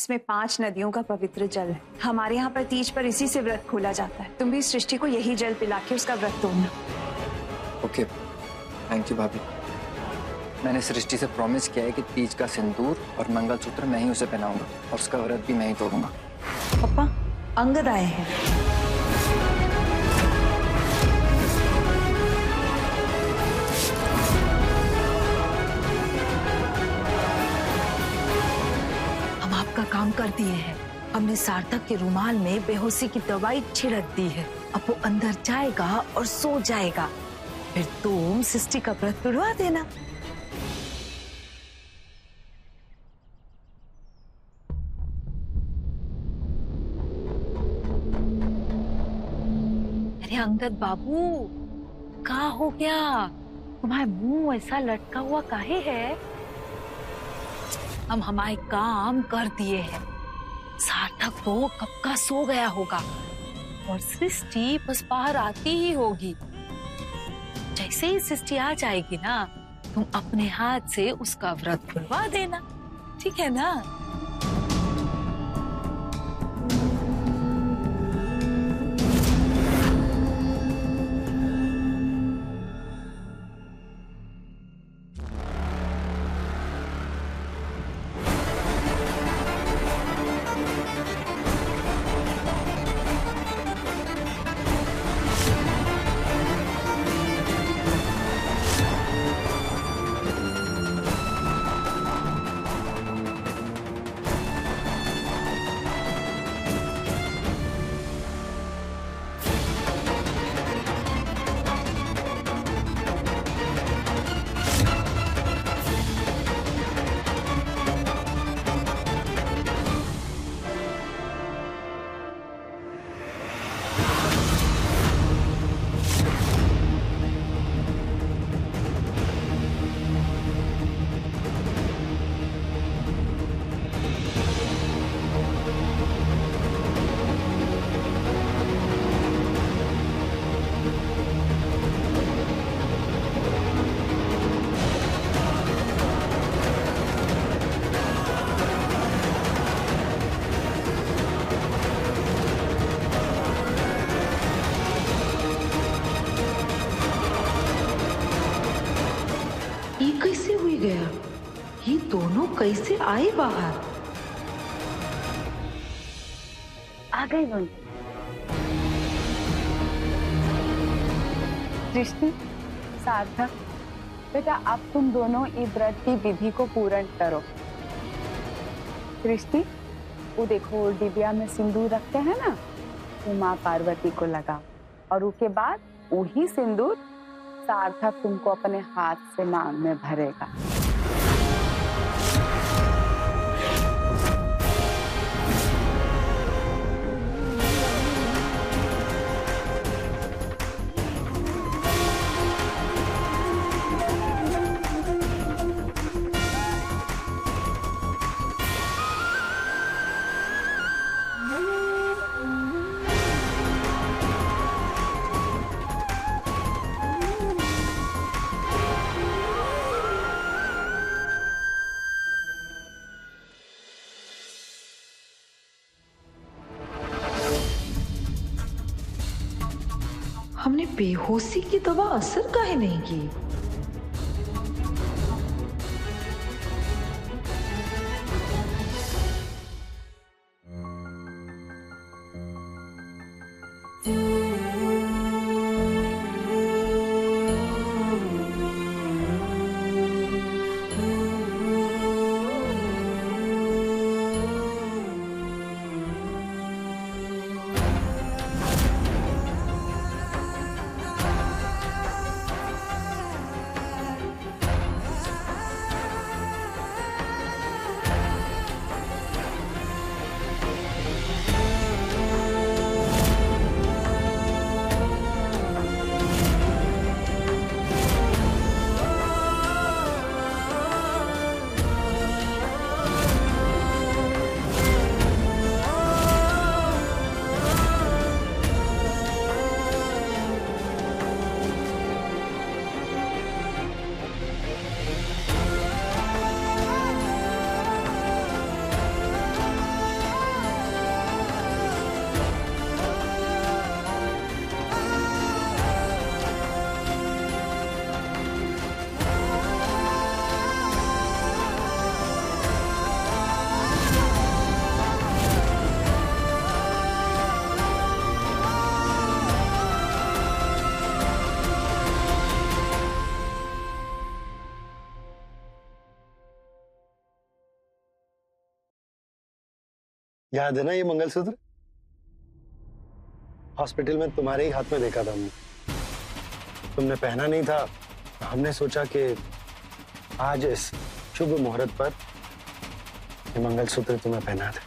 इसमें 5 नदियों का पवित्र जल है। हमारे यहाँ पर तीज पर इसी से व्रत खोला जाता है। तुम भी सृष्टि को यही जल पिला के उसका व्रत तोड़ना। ओके, थैंक यू भाभी। मैंने सृष्टि से प्रॉमिस किया है कि तीज का सिंदूर और मंगलसूत्र मैं ही उसे पहनाऊंगा और उसका व्रत भी मैं ही तोड़ूंगा। पापा, अंगद आए हैं। हम आपका काम कर दिए हैं। हमने सार्थक के रुमाल में बेहोशी की दवाई छिड़क दी है। अब वो अंदर जाएगा और सो जाएगा। फिर तुम सृष्टि का व्रत तुड़वा देना। अरे अंगद बाबू, क्या हो गया? तुम्हारा मुंह ऐसा लटका हुआ काहे है? हम हमारे काम कर दिए हैं। सार्थक तो कब का सो गया होगा और सृष्टि बस बाहर आती ही होगी। जैसे ही सृष्टि आ जाएगी ना, तुम अपने हाथ से उसका व्रत खुलवा देना, ठीक है ना? गया, ये दोनों कैसे आए बाहर? आ गए वो। सृष्टि, सार्थक, बेटा अब तुम दोनों इस व्रत की विधि को पूर्ण करो। सृष्टि, वो देखो डिबिया में सिंदूर रखते हैं ना, वो माँ पार्वती को लगाओ और उसके बाद वही सिंदूर सार्थक तुमको अपने हाथ से नाम में भरेगा। हमने बेहोशी की दवा असर काहे नहीं की? याद है ना ये मंगलसूत्र? हॉस्पिटल में तुम्हारे ही हाथ में देखा था हमने। तुमने पहना नहीं था, हमने सोचा कि आज इस शुभ मुहूर्त पर ये मंगलसूत्र तुम्हें पहना दे।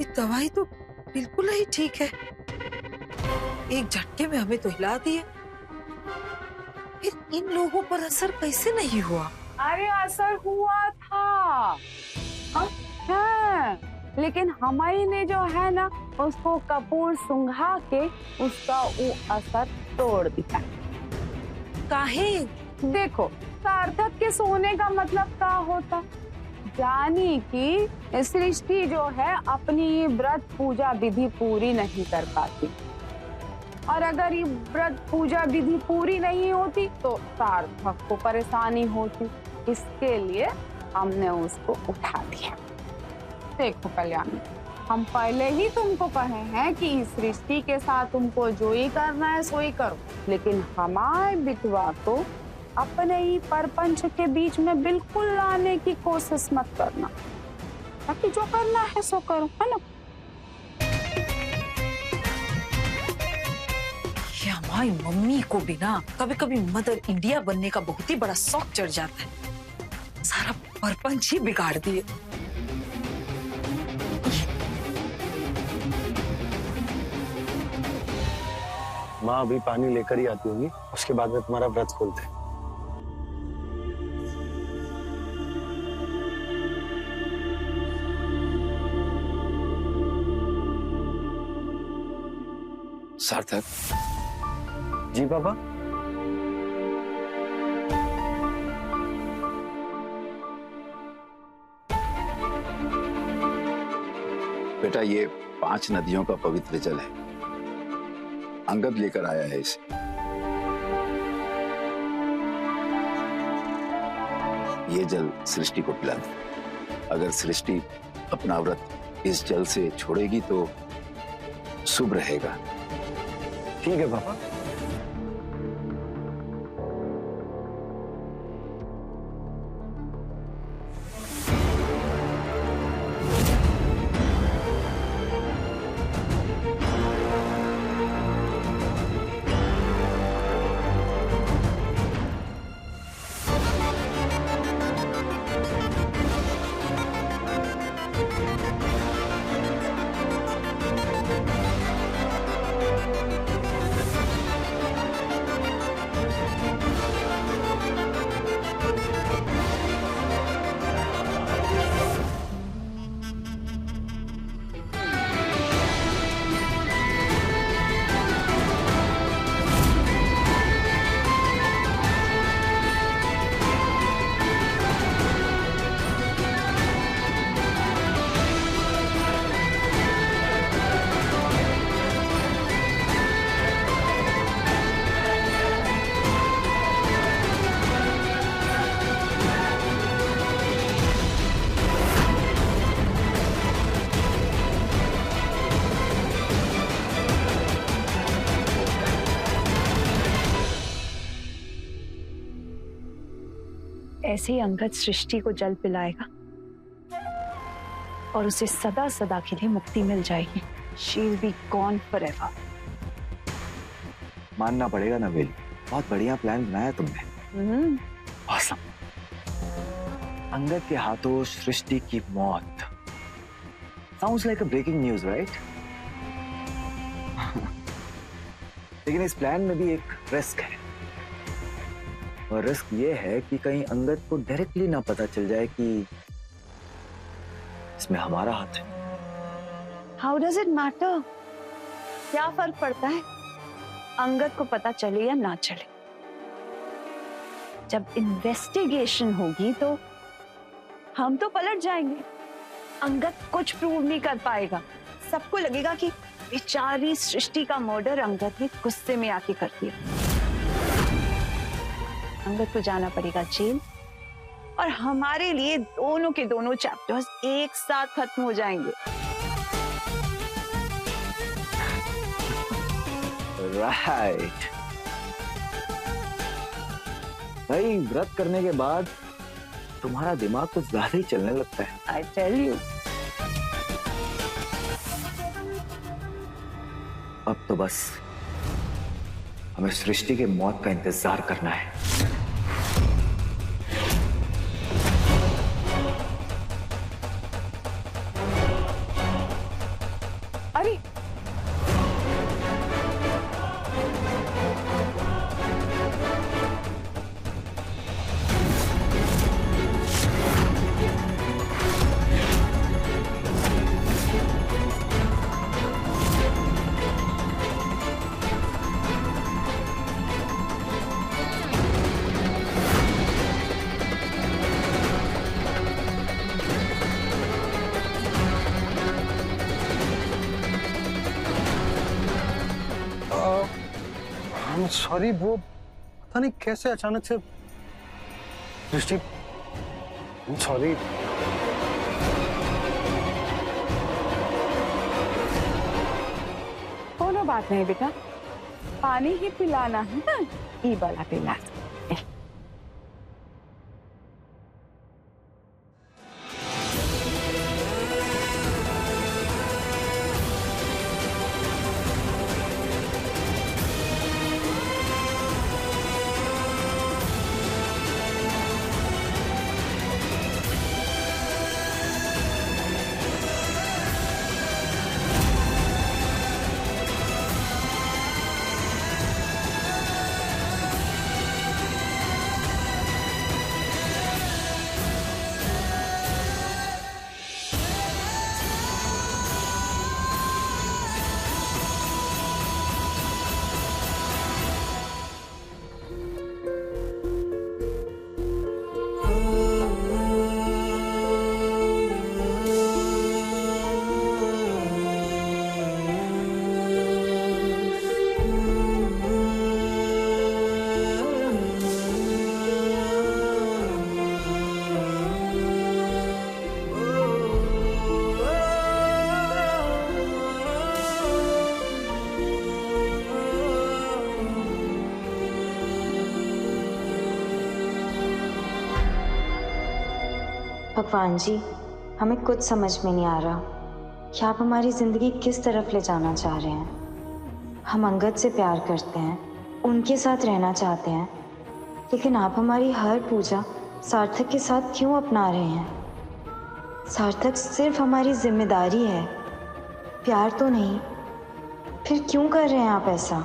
ये दवाई तो बिल्कुल ही ठीक है, एक झटके में हमें तो हिला दिए। फिर इन लोगों पर असर कैसे नहीं हुआ? अरे असर हुआ था। हाँ, लेकिन हमारी ने जो है ना उसको कपूर सुंघा के उसका वो असर तोड़ दिया। काहे? देखो, सार्थक के सोने का मतलब क्या होता? यानी कि सृष्टि जो है अपनी व्रत पूजा विधि पूरी नहीं कर पाती, और अगर ये व्रत पूजा विधि पूरी नहीं होती तो सार्थक को परेशानी होती। इसके लिए हमने उसको उठा दिया। देखो कल्याणी, हम पहले ही तुमको कहे हैं कि इस सृष्टि के साथ तुमको जो ही करना है सो ही करो, लेकिन हमारे बिटवा को अपने ही परपंच के बीच में बिल्कुल लाने की कोशिश मत करना, ताकि जो करना है सो करो, है ना? ये हमारी मम्मी को भी ना कभी कभी मदर इंडिया बनने का बहुत ही बड़ा शौक चढ़ जाता है। सारा परपंच ही बिगाड़ दिए। माँ अभी पानी लेकर ही आती होंगी, उसके बाद में तुम्हारा व्रत खोलते हैं। सार्थक। जी पापा। बेटा, ये 5 नदियों का पवित्र जल है। अंगद लेकर आया है इसे। ये जल सृष्टि को पिला दे। अगर सृष्टि अपना व्रत इस जल से छोड़ेगी तो शुभ रहेगा। ठीक है पापा। ऐसे ही अंगद सृष्टि को जल पिलाएगा और उसे सदा सदा के लिए मुक्ति मिल जाएगी। She will be gone forever. मानना पड़ेगा नवेली, बहुत बढ़िया प्लान बनाया तुमने। Awesome. अंगद के हाथों सृष्टि की मौत। Sounds like a breaking news, right? लेकिन इस प्लान में भी एक रिस्क है, और रिस्क ये है कि कहीं अंगद को डायरेक्टली ना पता चल जाए कि इसमें हमारा हाथ है। How does it matter? क्या फर्क पड़ता है अंगद को पता चले या ना चले? जब इन्वेस्टिगेशन होगी तो हम तो पलट जाएंगे। अंगद कुछ प्रूव नहीं कर पाएगा। सबको लगेगा कि बेचारी सृष्टि का मर्डर अंगद ने गुस्से में आके कर दिया। अंगद को जाना पड़ेगा जेल और हमारे लिए दोनों के दोनों चैप्टर्स एक साथ खत्म हो जाएंगे। राइट। भाई व्रत करने के बाद तुम्हारा दिमाग कुछ ज्यादा ही चलने लगता है। I tell you. अब तो बस हमें सृष्टि की मौत का इंतजार करना है। अरे सॉरी, वो पता नहीं कैसे अचानक से सृष्टि, सॉरी। कोनो बात नहीं बेटा, पानी ही पिलाना है ना, ई वाला पिला। भगवान जी, हमें कुछ समझ में नहीं आ रहा कि आप हमारी जिंदगी किस तरफ ले जाना चाह रहे हैं। हम अंगद से प्यार करते हैं, उनके साथ रहना चाहते हैं, लेकिन आप हमारी हर पूजा सार्थक के साथ क्यों अपना रहे हैं? सार्थक सिर्फ हमारी जिम्मेदारी है, प्यार तो नहीं। फिर क्यों कर रहे हैं आप ऐसा?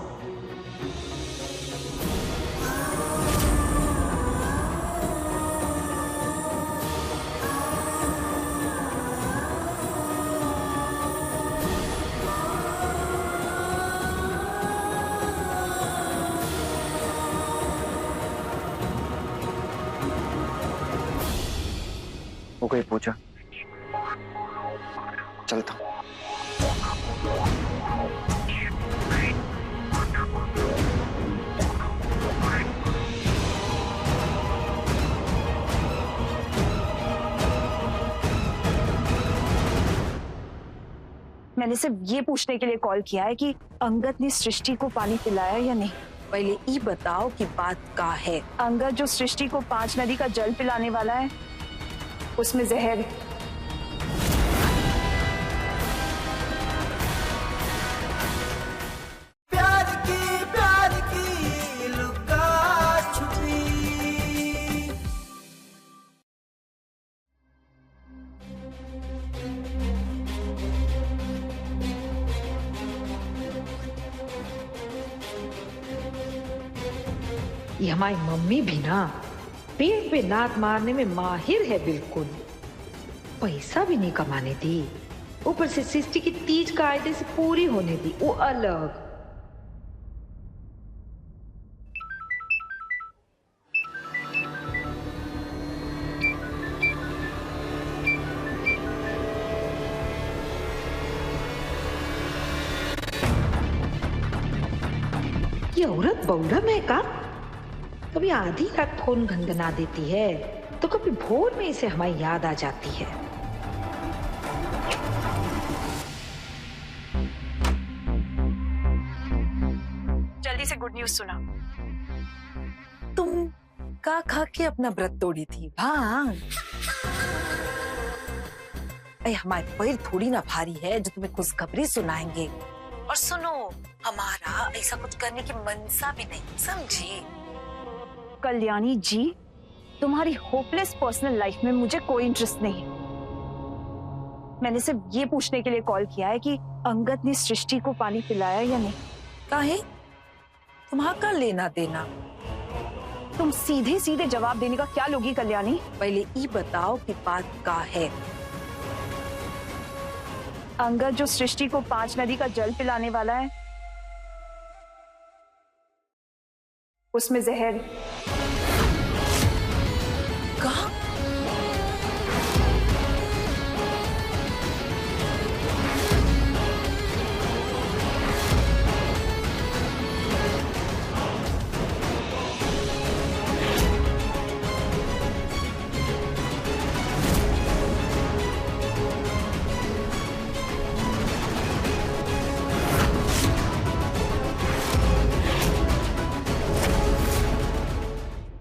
हो गई पूजा, चलता हूँ। मैंने सिर्फ ये पूछने के लिए कॉल किया है कि अंगद ने सृष्टि को पानी पिलाया या नहीं। पहले ये बताओ कि बात का है। अंगद जो सृष्टि को 5 नदी का जल पिलाने वाला है, उसमें जहर है। प्यार की लुका छुपी। ये हमारी मम्मी भी ना पेट पे लात मारने में माहिर है बिल्कुल। पैसा भी नहीं कमाने दी, ऊपर से सृष्टि की तीज कायदे से पूरी होने दी, वो अलग। ये औरत बौड़म है का? कभी आधी रात फोन गनगना देती है तो कभी भोर में इसे हमारी याद आ जाती है। जल्दी से गुड न्यूज सुना। तुम का खा के अपना व्रत तोड़ी थी भांग? हमारे पैर थोड़ी ना भारी है जो तुम्हें खुशखबरी सुनाएंगे। और सुनो, हमारा ऐसा कुछ करने की मनसा भी नहीं, समझी? कल्याणी जी, तुम्हारी होपलेस पर्सनल लाइफ में मुझे कोई इंटरेस्ट नहीं। मैंने सिर्फ ये पूछने के लिए कॉल किया है कि अंगद ने सृष्टि को पानी पिलाया या नहीं। काहे? तुम्हारा लेना देना? तुम सीधे सीधे जवाब देने का क्या लोगी कल्याणी? पहले ये बताओ कि बात का है। अंगद जो सृष्टि को 5 नदी का जल पिलाने वाला है, उसमें जहर है। कहा?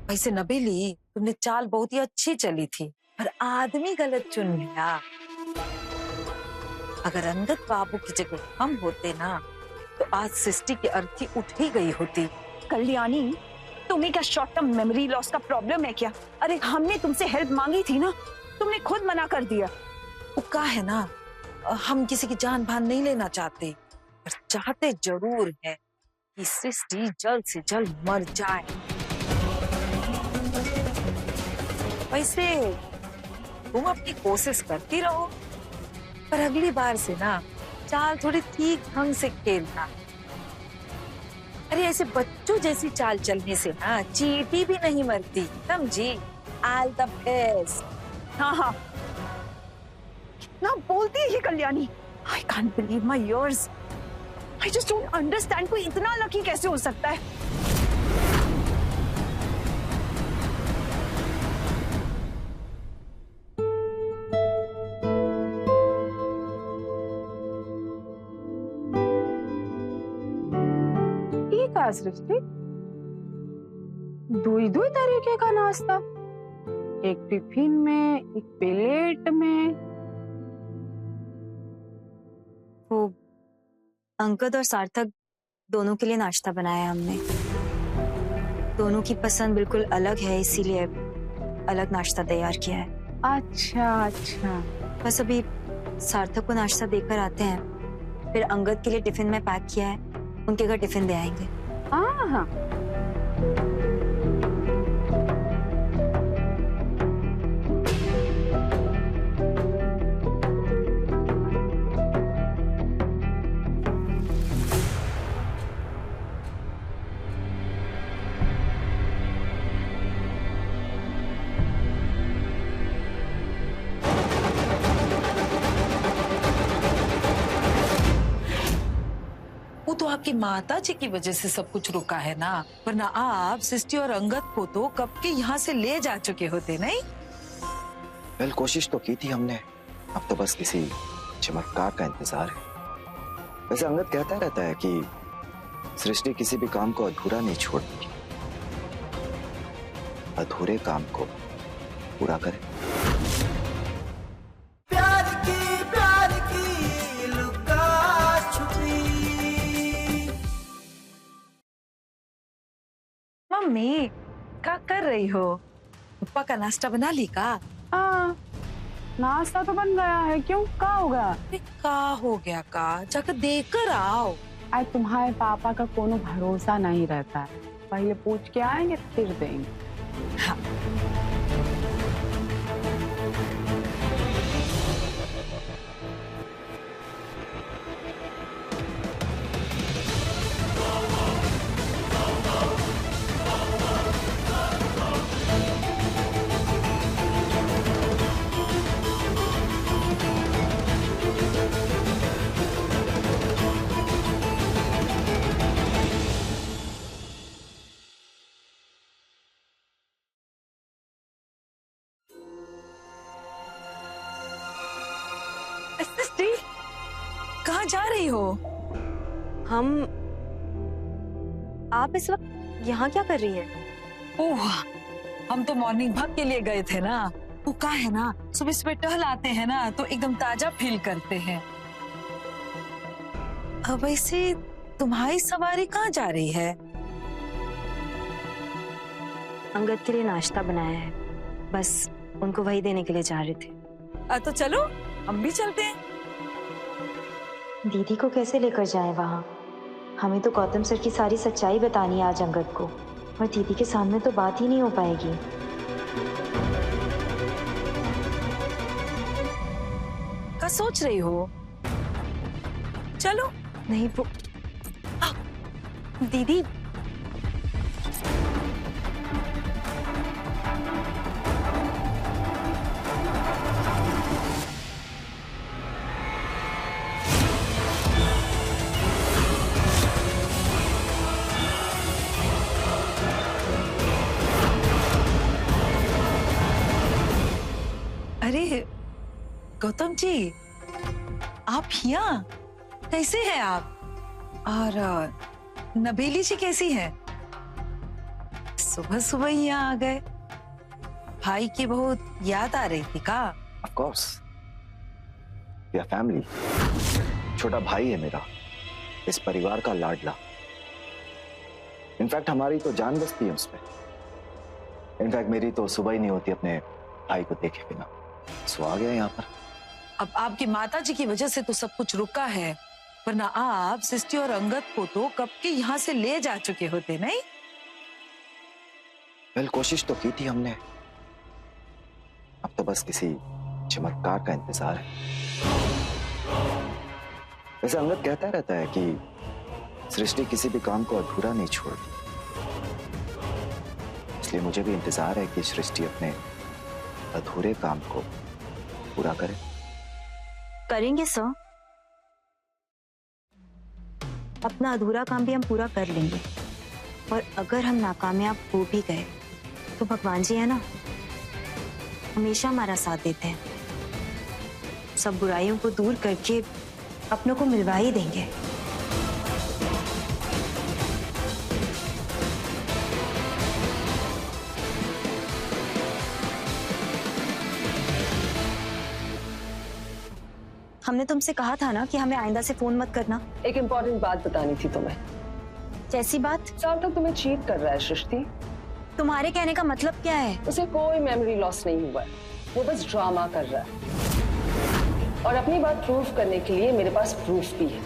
वैसे नबीली, तुमने चाल बहुत ही अच्छी चली थी, पर आदमी गलत चुन लिया। अगर अंगद बाबू की जगह हम होते ना, तो आज सृष्टि की अर्थी उठ ही गई होती। कल्याणी, तुम्हें क्या शॉर्ट टर्म मेमोरी लॉस का प्रॉब्लम है क्या? अरे हमने तुमसे हेल्प मांगी थी ना, तुमने खुद मना कर दिया। वो का है ना, हम किसी की जान भान नहीं लेना चाहते, पर चाहते जरूर है कि सृष्टि जल्द से जल्द मर जाए। वैसे तुम अपनी कोशिश करती रहो, पर अगली बार से ना चाल थोड़ी ठीक ढंग से खेलना। अरे ऐसे बच्चों जैसी चाल चलने से ना चींटी भी नहीं मरती, समझी? All the best. हाँ हाँ, कितना बोलती है ये Kalyani. I can't believe my years. I just don't understand, कोई इतना लकी कैसे हो सकता है? सृष्टि, दुई दुई तरीके का नाश्ता, एक टिफिन में, एक प्लेट में। वो अंगद और सार्थक दोनों के लिए नाश्ता बनाया हमने। दोनों की पसंद बिल्कुल अलग है, इसीलिए अलग नाश्ता तैयार किया है। अच्छा अच्छा, बस अभी सार्थक को नाश्ता देकर आते हैं, फिर अंगद के लिए टिफिन में पैक किया है, उनके घर टिफिन दे आएंगे। हाँ। वो तो आपकी माता जी की वजह से सब कुछ रुका है ना, वरना आप सृष्टि और अंगद को तो कब के यहाँ से ले जा चुके होते, नहीं? वेल, कोशिश तो की थी हमने, अब तो बस किसी चमत्कार का इंतजार है। वैसे अंगद कहता रहता है कि सृष्टि किसी भी काम को अधूरा नहीं छोड़ती, अधूरे काम को पूरा करे। प्यार की लुका छुपी। मम्मी, क्या कर रही हो? पप्पा का नाश्ता बना ली का? हाँ, नाश्ता तो बन गया है। क्यों, क्या हो गया? का हो गया का? जाकर देकर आओ। आज तुम्हारे पापा का कोनो भरोसा नहीं रहता है, पहले पूछ के आएंगे फिर देंगे। हाँ। सृष्टि, कहाँ जा रही हो? आप इस वक्त यहाँ क्या कर रही हैं? ओह, हम तो मॉर्निंग वॉक के लिए गए थे ना। वो का है ना, सुबह सुबह टहल आते हैं ना तो एकदम ताजा फील करते हैं। अब वैसे तुम्हारी सवारी कहाँ जा रही है? अंगद के लिए नाश्ता बनाया है, बस उनको वही देने के लिए जा रहे थे। तो चलो हम भी चलते हैं। दीदी को कैसे लेकर जाएं वहाँ? हमें तो गौतम सर की सारी सच्चाई बतानी है आज अंगद को, और दीदी के सामने तो बात ही नहीं हो पाएगी। क्या सोच रही हो? चलो। नहीं वो दीदी, अरे गौतम जी, आप यहाँ कैसे हैं आप? और नबेली जी कैसी है? सुबह सुबह ही यहाँ आ गए। भाई की बहुत याद आ रही थी का? Of course, we are family. छोटा भाई है मेरा, इस परिवार का लाडला। इनफैक्ट हमारी तो जान बसती है उसमें। इनफैक्ट मेरी तो सुबह ही नहीं होती अपने भाई को देखे बिना। सो आ गया यहाँ पर। अब आपकी माता जी की वजह से तो सब कुछ रुका है, वरना आप सृष्टि और अंगद को तो कब के यहाँ से ले जा चुके होते, नहीं? वेल, कोशिश तो की थी हमने। अब तो बस किसी चमत्कार का इंतजार है। वैसे अंगद कहता रहता है कि सृष्टि किसी भी काम को अधूरा नहीं छोड़ती, इसलिए मुझे भी इंतजार है कि सृष्टि अपने अधूरे काम को पूरा करे। करेंगे सर, अपना अधूरा काम भी हम पूरा कर लेंगे। और अगर हम नाकामयाब हो भी गए तो भगवान जी है ना, हमेशा हमारा साथ देते हैं। सब बुराइयों को दूर करके अपनों को मिलवा ही देंगे। हमने तुमसे कहा था ना कि हमें आइंदा से फोन मत करना। एक इम्पोर्टेंट बात बतानी थी तुम्हें। जैसी बात? सार्थक तुम्हें चीट कर रहा है सृष्टि। तुम्हारे कहने का मतलब क्या है? उसे कोई मेमोरी लॉस नहीं हुआ है, वो बस ड्रामा कर रहा है। और अपनी बात प्रूफ करने के लिए मेरे पास प्रूफ भी है।